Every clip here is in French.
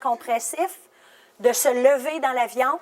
compressif, de se lever dans l'avion,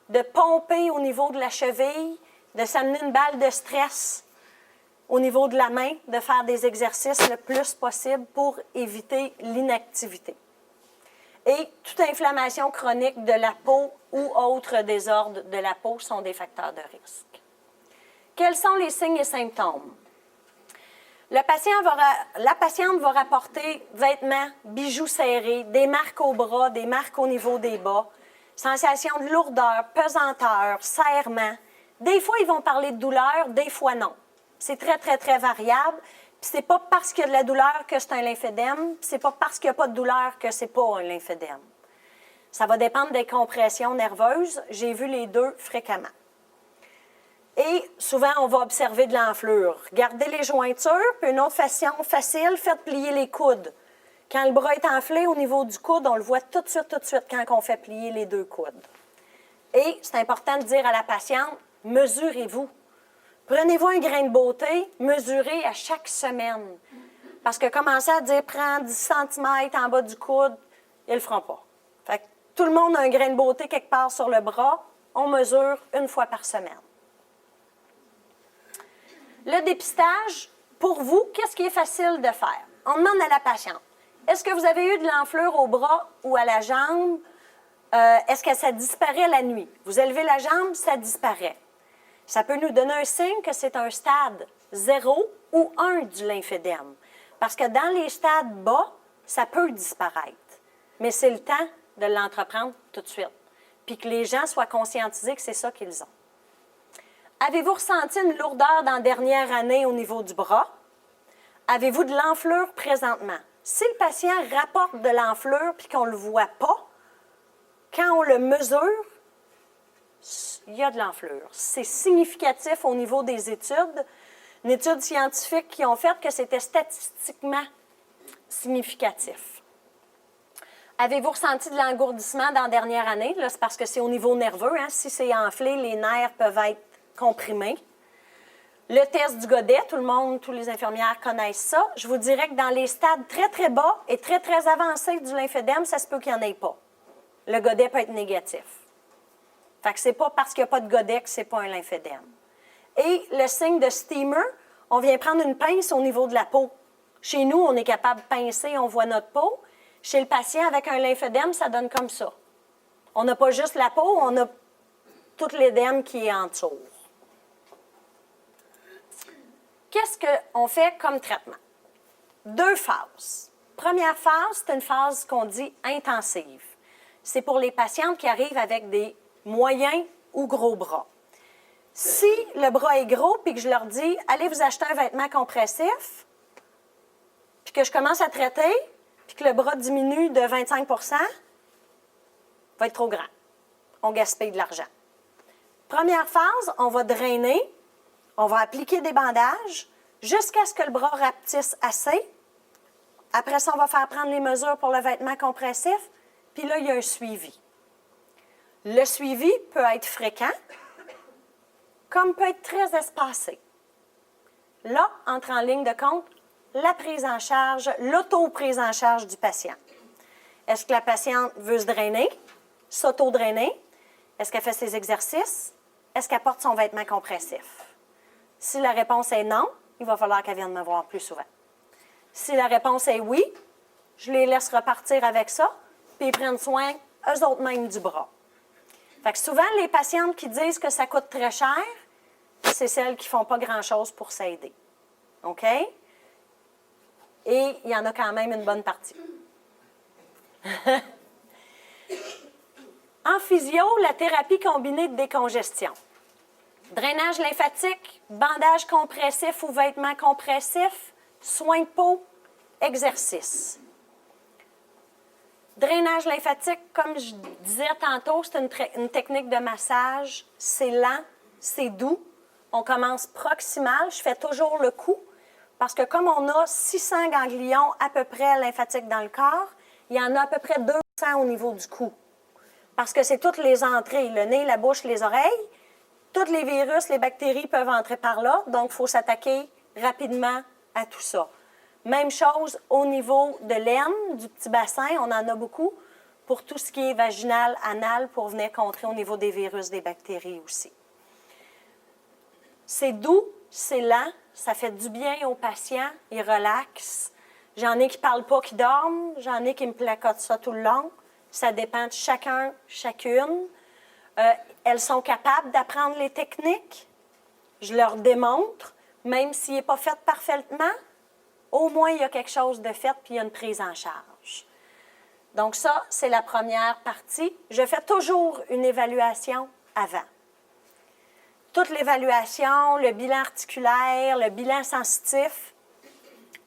de pomper au niveau de la cheville, de s'amener une balle de stress au niveau de la main, de faire des exercices le plus possible pour éviter l'inactivité. Et toute inflammation chronique de la peau ou autres désordres de la peau sont des facteurs de risque. Quels sont les signes et symptômes? La patiente va rapporter vêtements, bijoux serrés, des marques au bras, des marques au niveau des bas, sensation de lourdeur, pesanteur, serrement. Des fois, ils vont parler de douleur, des fois non. C'est très, très, très variable. Puis c'est pas parce qu'il y a de la douleur que c'est un lymphédème, puis c'est pas parce qu'il n'y a pas de douleur que c'est pas un lymphédème. Ça va dépendre des compressions nerveuses. J'ai vu les deux fréquemment. Et souvent, on va observer de l'enflure. Gardez les jointures, puis une autre façon facile, faites plier les coudes. Quand le bras est enflé au niveau du coude, on le voit tout de suite quand on fait plier les deux coudes. Et c'est important de dire à la patiente, mesurez-vous. Prenez-vous un grain de beauté, mesurez à chaque semaine. Parce que commencer à dire, prends 10 cm en bas du coude, ils ne le feront pas. Fait que tout le monde a un grain de beauté quelque part sur le bras, on mesure une fois par semaine. Le dépistage, pour vous, qu'est-ce qui est facile de faire? On demande à la patiente, est-ce que vous avez eu de l'enflure au bras ou à la jambe? Est-ce que ça disparaît la nuit? Vous élevez la jambe, ça disparaît. Ça peut nous donner un signe que c'est un stade 0 ou 1 du lymphédème. Parce que dans les stades bas, ça peut disparaître. Mais c'est le temps de l'entreprendre tout de suite. Puis que les gens soient conscientisés que c'est ça qu'ils ont. Avez-vous ressenti une lourdeur dans la dernière année au niveau du bras? Avez-vous de l'enflure présentement? Si le patient rapporte de l'enflure puis qu'on ne le voit pas, quand on le mesure, il y a de l'enflure. C'est significatif au niveau des études. Une étude scientifique qui ont fait que c'était statistiquement significatif. Avez-vous ressenti de l'engourdissement dans la dernière année? Là, c'est parce que c'est au niveau nerveux. Hein? Si c'est enflé, les nerfs peuvent être comprimés. Le test du godet, tout le monde, tous les infirmières connaissent ça. Je vous dirais que dans les stades très, très bas et très, très avancés du lymphédème, ça se peut qu'il n'y en ait pas. Le godet peut être négatif. Fait que c'est pas parce qu'il n'y a pas de godet que c'est pas un lymphédème. Et le signe de steamer, on vient prendre une pince au niveau de la peau. Chez nous, on est capable de pincer, on voit notre peau. Chez le patient avec un lymphédème, ça donne comme ça. On n'a pas juste la peau, on a tout l'édème qui est en dessous. Qu'est-ce qu'on fait comme traitement? 2 phases. Première phase, c'est une phase qu'on dit intensive. C'est pour les patientes qui arrivent avec des moyens ou gros bras. Si le bras est gros puis que je leur dis « Allez vous acheter un vêtement compressif », puis que je commence à traiter, puis que le bras diminue de 25 %, va être trop grand. On gaspille de l'argent. Première phase, on va drainer, on va appliquer des bandages jusqu'à ce que le bras rapetisse assez. Après ça, on va faire prendre les mesures pour le vêtement compressif, puis là, il y a un suivi. Le suivi peut être fréquent, comme peut être très espacé. Là, entre en ligne de compte la prise en charge, l'auto-prise en charge du patient. Est-ce que la patiente veut se drainer, s'auto-drainer? Est-ce qu'elle fait ses exercices? Est-ce qu'elle porte son vêtement compressif? Si la réponse est non, il va falloir qu'elle vienne me voir plus souvent. Si la réponse est oui, je les laisse repartir avec ça, puis ils prennent soin eux autres mêmes du bras. Fait que souvent, les patientes qui disent que ça coûte très cher, c'est celles qui ne font pas grand-chose pour s'aider. OK? Et il y en a quand même une bonne partie. En physio, la thérapie combinée de décongestion. Drainage lymphatique, bandage compressif ou vêtements compressifs, soins de peau, exercice. Drainage lymphatique, comme je disais tantôt, c'est une technique de massage. C'est lent, c'est doux. On commence proximal. Je fais toujours le cou parce que comme on a 600 ganglions à peu près lymphatiques dans le corps, il y en a à peu près 200 au niveau du cou. Parce que c'est toutes les entrées, le nez, la bouche, les oreilles. Tous les virus, les bactéries peuvent entrer par là, donc il faut s'attaquer rapidement à tout ça. Même chose au niveau de l'aine, du petit bassin, on en a beaucoup. pour tout ce qui est vaginal, anal, pour venir contrer au niveau des virus, des bactéries aussi. C'est doux, c'est lent, ça fait du bien aux patients, ils relaxent. J'en ai qui ne parlent pas, qui dorment, j'en ai qui me placotent ça tout le long. Ça dépend de chacun, chacune. Elles sont capables d'apprendre les techniques. Je leur démontre, même s'il n'est pas fait parfaitement, au moins il y a quelque chose de fait puis il y a une prise en charge. Donc ça, c'est la première partie. Je fais toujours une évaluation avant. Toute l'évaluation, le bilan articulaire, le bilan sensitif,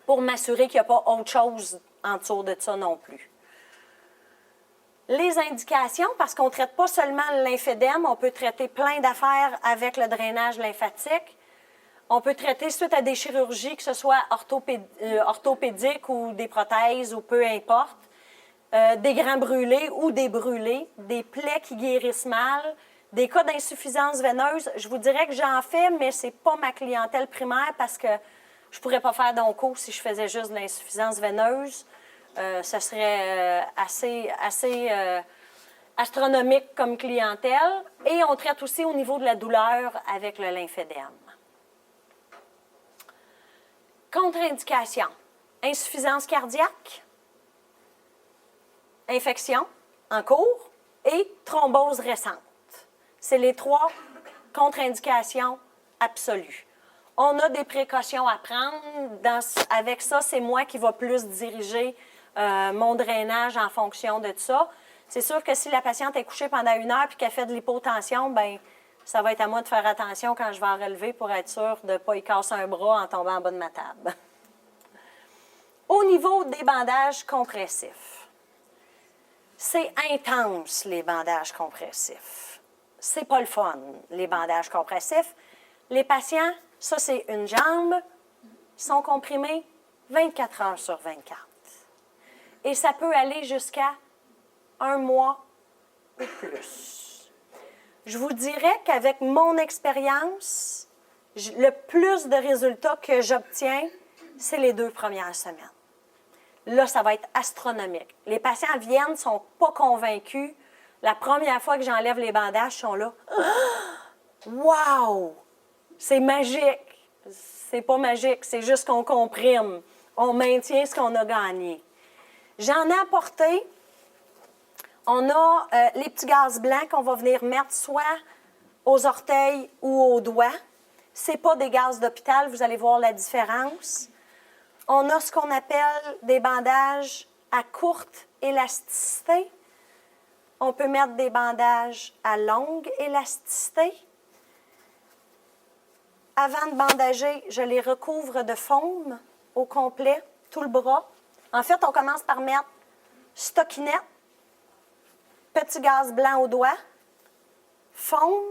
pour m'assurer qu'il n'y a pas autre chose en dessous de ça non plus. Les indications, parce qu'on ne traite pas seulement le lymphédème, on peut traiter plein d'affaires avec le drainage lymphatique. On peut traiter suite à des chirurgies, que ce soit orthopédiques ou des prothèses ou peu importe, des grands brûlés ou des brûlés, des plaies qui guérissent mal, des cas d'insuffisance veineuse. Je vous dirais que j'en fais, mais ce n'est pas ma clientèle primaire parce que je ne pourrais pas faire d'onco si je faisais juste de l'insuffisance veineuse. Ce serait assez astronomique comme clientèle. Et on traite aussi au niveau de la douleur avec le lymphédème. Contre-indication, insuffisance cardiaque, infection en cours et thrombose récente. C'est les 3 contre-indications absolues. On a des précautions à prendre. Avec ça, c'est moi qui va plus diriger mon drainage en fonction de ça. C'est sûr que si la patiente est couchée pendant 1 heure et qu'elle fait de l'hypotension, bien, ça va être à moi de faire attention quand je vais en relever pour être sûr de ne pas y casser un bras en tombant en bas de ma table. Au niveau des bandages compressifs, c'est intense, les bandages compressifs. C'est pas le fun, les bandages compressifs. Les patients, ça, c'est une jambe, sont comprimés 24 heures sur 24. Et ça peut aller jusqu'à 1 mois ou plus. Je vous dirais qu'avec mon expérience, le plus de résultats que j'obtiens, c'est les 2 premières semaines. Là, ça va être astronomique. Les patients viennent, ne sont pas convaincus. La première fois que j'enlève les bandages, ils sont là. Wow! C'est magique. C'est pas magique, c'est juste qu'on comprime. On maintient ce qu'on a gagné. J'en ai apporté. On a les petits gaz blancs qu'on va venir mettre soit aux orteils ou aux doigts. Ce n'est pas des gaz d'hôpital, vous allez voir la différence. On a ce qu'on appelle des bandages à courte élasticité. On peut mettre des bandages à longue élasticité. Avant de bandager, je les recouvre de foam au complet, tout le bras. En fait, on commence par mettre stockinette, petit gaz blanc au doigt, foam,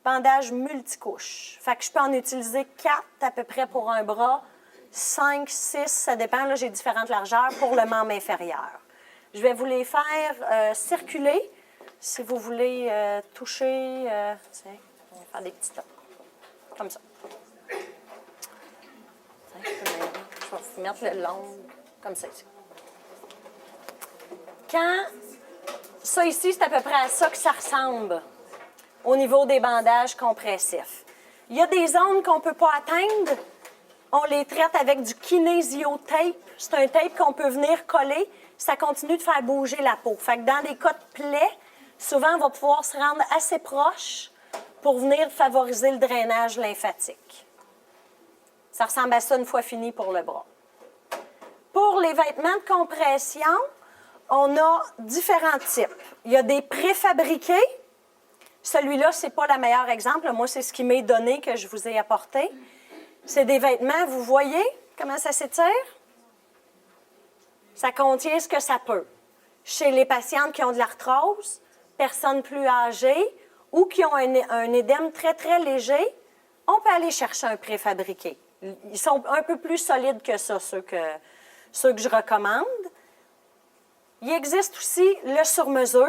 bandage multicouche. Fait que je peux en utiliser 4 à peu près pour un bras, 5, 6, ça dépend. Là, j'ai différentes largeurs pour le membre inférieur. Je vais vous les faire circuler. Si vous voulez toucher, tiens, on va faire des petits tocs, comme ça. Tiens, je vais vous mettre le long, comme ça ici. Ça ici, c'est à peu près à ça que ça ressemble au niveau des bandages compressifs. Il y a des zones qu'on ne peut pas atteindre. On les traite avec du kinésiotape. C'est un tape qu'on peut venir coller. Ça continue de faire bouger la peau. Fait que dans des cas de plaie, souvent, on va pouvoir se rendre assez proche pour venir favoriser le drainage lymphatique. Ça ressemble à ça une fois fini pour le bras. Pour les vêtements de compression, on a différents types. Il y a des préfabriqués. Celui-là, ce n'est pas le meilleur exemple. Moi, c'est ce qui m'est donné que je vous ai apporté. C'est des vêtements, vous voyez comment ça s'étire? Ça contient ce que ça peut. Chez les patientes qui ont de l'arthrose, personnes plus âgées ou qui ont un édème très, très léger, on peut aller chercher un préfabriqué. Ils sont un peu plus solides que ça, ceux que je recommande. Il existe aussi le sur-mesure,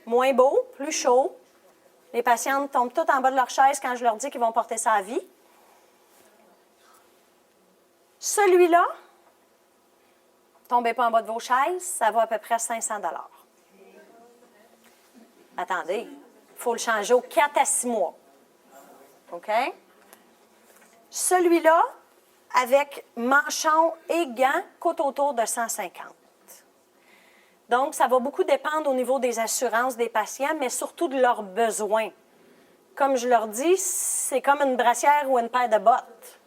moins beau, plus chaud. Les patientes tombent toutes en bas de leur chaise quand je leur dis qu'ils vont porter ça à vie. Celui-là, Tombez pas en bas de vos chaises, ça va à peu près 500 $. Attendez, il faut le changer aux 4 à 6 mois. OK? Celui-là, avec manchon et gants, coûte autour de 150. Donc, ça va beaucoup dépendre au niveau des assurances des patients, mais surtout de leurs besoins. Comme je leur dis, c'est comme une brassière ou une paire de bottes.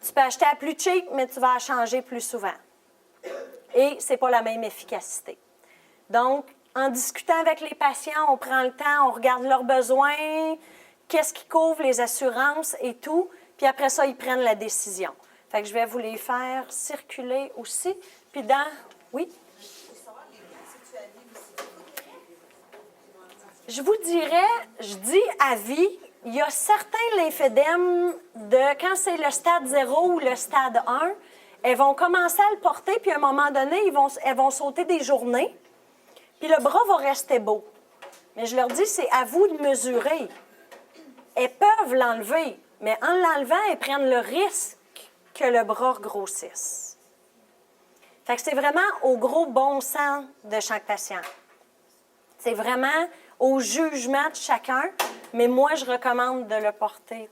Tu peux acheter à plus cheap, mais tu vas la changer plus souvent. Et ce n'est pas la même efficacité. Donc, en discutant avec les patients, on prend le temps, on regarde leurs besoins, qu'est-ce qui couvre les assurances et tout, puis après ça, ils prennent la décision. Fait que je vais vous les faire circuler aussi. Puis dans... Oui? Je vous dirais, je dis à vie, il y a certains lymphédèmes de quand c'est le stade 0 ou le stade 1, elles vont commencer à le porter, puis à un moment donné, elles vont sauter des journées, puis le bras va rester beau. Mais je leur dis, c'est à vous de mesurer. Elles peuvent l'enlever, mais en l'enlevant, elles prennent le risque que le bras grossisse. Fait que c'est vraiment au gros bon sens de chaque patient. C'est vraiment au jugement de chacun, mais moi, je recommande de le porter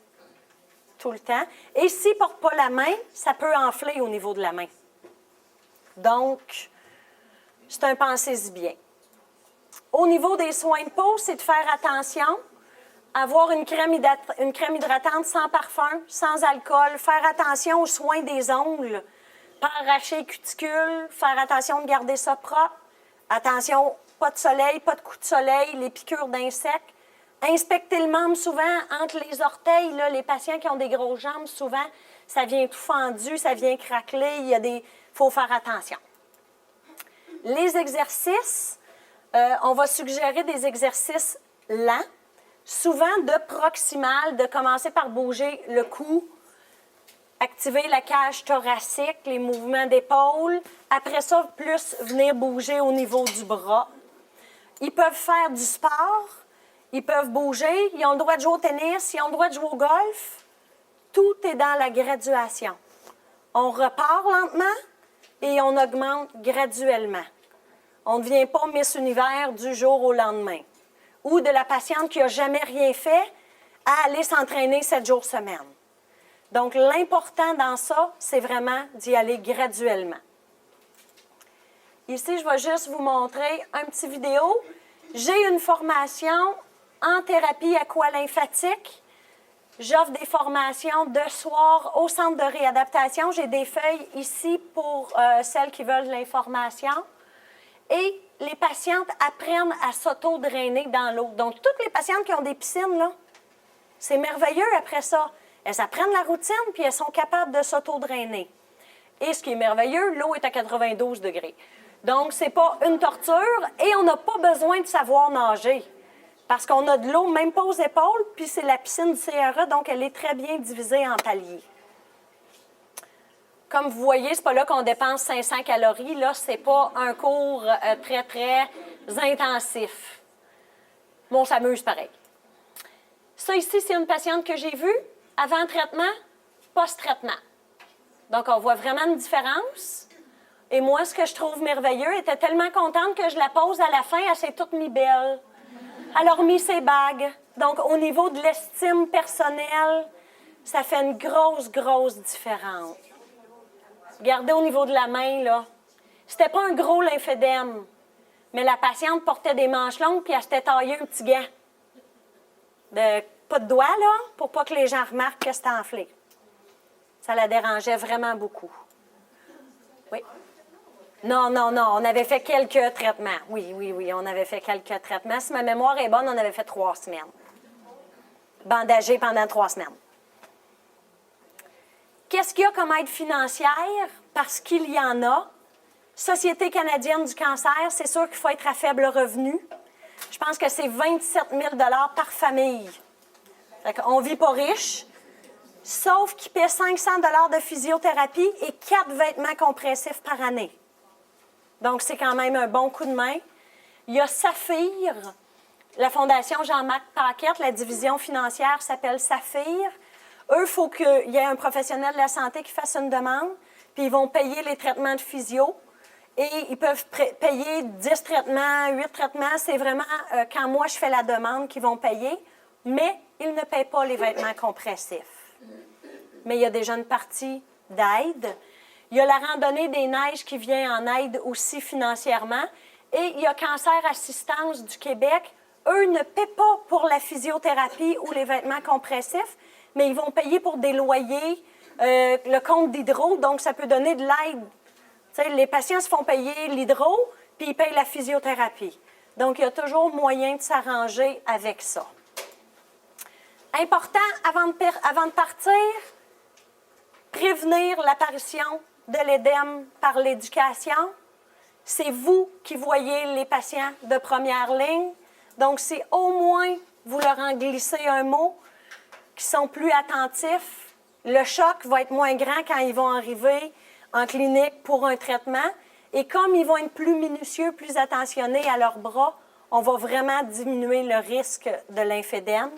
tout le temps. Et s'il ne porte pas la main, ça peut enfler au niveau de la main. Donc, c'est un pensez-y bien. Au niveau des soins de peau, c'est de faire attention, avoir une crème hydratante sans parfum, sans alcool, faire attention aux soins des ongles, pas arracher les cuticules, faire attention de garder ça propre, attention, pas de soleil, pas de coups de soleil, les piqûres d'insectes. Inspecter le membre souvent entre les orteils. Là, les patients qui ont des grosses jambes, souvent, ça vient tout fendu, ça vient craqueler. Il faut faire attention. Les exercices, on va suggérer des exercices lents, souvent de proximal, de commencer par bouger le cou, activer la cage thoracique, les mouvements d'épaule. Après ça, plus venir bouger au niveau du bras. Ils peuvent faire du sport, ils peuvent bouger, ils ont le droit de jouer au tennis, ils ont le droit de jouer au golf. Tout est dans la graduation. On repart lentement et on augmente graduellement. On ne devient pas Miss Univers du jour au lendemain. Ou de la patiente qui n'a jamais rien fait à aller s'entraîner 7 jours semaine. Donc, l'important dans ça, c'est vraiment d'y aller graduellement. Ici, je vais juste vous montrer un petit vidéo. J'ai une formation en thérapie aqualymphatique. J'offre des formations de soir au centre de réadaptation. J'ai des feuilles ici pour celles qui veulent l'information. Et les patientes apprennent à s'auto-drainer dans l'eau. Donc, toutes les patientes qui ont des piscines, là, c'est merveilleux après ça. Elles apprennent la routine, puis elles sont capables de s'auto-drainer. Et ce qui est merveilleux, l'eau est à 92 degrés. Donc, ce n'est pas une torture et on n'a pas besoin de savoir nager. Parce qu'on a de l'eau, même pas aux épaules, puis c'est la piscine du CRE, donc elle est très bien divisée en paliers. Comme vous voyez, c'est pas là qu'on dépense 500 calories. Là, c'est pas un cours très, très intensif. Mais on s'amuse pareil. Ça ici, c'est une patiente que j'ai vue avant traitement, post-traitement. Donc, on voit vraiment une différence. Et moi, ce que je trouve merveilleux, elle était tellement contente que je la pose à la fin, elle s'est toute mise belle. Elle a remis ses bagues. Donc, au niveau de l'estime personnelle, ça fait une grosse, grosse différence. Regardez au niveau de la main, là. C'était pas un gros lymphédème, mais la patiente portait des manches longues puis elle s'était taillé un petit gant. Pas de doigts, là, pour pas que les gens remarquent que c'était enflé. Ça la dérangeait vraiment beaucoup. Oui? Non, on avait fait quelques traitements. Oui, on avait fait quelques traitements. Si ma mémoire est bonne, on avait fait 3 semaines. Bandagé pendant 3 semaines. Qu'est-ce qu'il y a comme aide financière? Parce qu'il y en a. Société canadienne du cancer, c'est sûr qu'il faut être à faible revenu. Je pense que c'est 27 000 $ par famille. On ne vit pas riche, sauf qu'il paie 500 $ de physiothérapie et 4 vêtements compressifs par année. Donc, c'est quand même un bon coup de main. Il y a Saphir, la Fondation Jean-Marc Paquette, la division financière s'appelle Saphir. Eux, il faut qu'il y ait un professionnel de la santé qui fasse une demande, puis ils vont payer les traitements de physio. et ils peuvent payer 10 traitements, 8 traitements. C'est vraiment quand moi je fais la demande qu'ils vont payer, mais ils ne payent pas les vêtements compressifs. Mais il y a déjà une partie d'aide. Il y a la randonnée des neiges qui vient en aide aussi financièrement. Et il y a Cancer Assistance du Québec. Eux ne paient pas pour la physiothérapie ou les vêtements compressifs, mais ils vont payer pour des loyers, le compte d'hydro, donc ça peut donner de l'aide. Tu sais, les patients se font payer l'hydro, puis ils payent la physiothérapie. Donc, il y a toujours moyen de s'arranger avec ça. Important, avant de partir, prévenir l'apparition de l'édème par l'éducation. C'est vous qui voyez les patients de première ligne. Donc, si au moins vous leur en glissez un mot, qui sont plus attentifs, le choc va être moins grand quand ils vont arriver en clinique pour un traitement. Et comme ils vont être plus minutieux, plus attentionnés à leurs bras, on va vraiment diminuer le risque de lymphédème.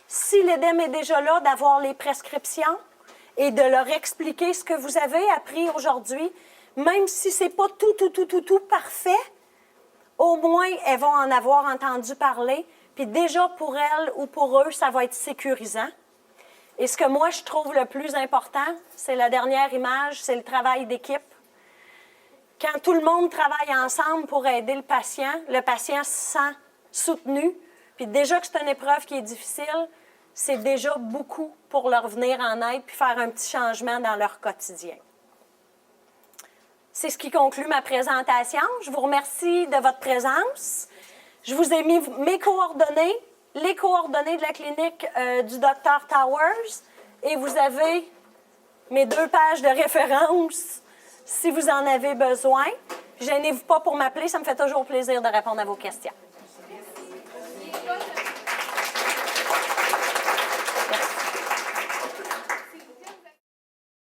Si l'édème est déjà là, d'avoir les prescriptions et de leur expliquer ce que vous avez appris aujourd'hui, même si ce n'est pas tout parfait, au moins, elles vont en avoir entendu parler. Puis déjà, pour elles ou pour eux, ça va être sécurisant. Et ce que moi, je trouve le plus important, c'est la dernière image, c'est le travail d'équipe. Quand tout le monde travaille ensemble pour aider le patient se sent soutenu. Puis déjà que c'est une épreuve qui est difficile, c'est déjà beaucoup pour leur venir en aide puis faire un petit changement dans leur quotidien. C'est ce qui conclut ma présentation. Je vous remercie de votre présence. Je vous ai mis mes coordonnées, les coordonnées de la clinique du Dr Towers, et vous avez mes 2 pages de référence si vous en avez besoin. Gênez-vous pas pour m'appeler, ça me fait toujours plaisir de répondre à vos questions.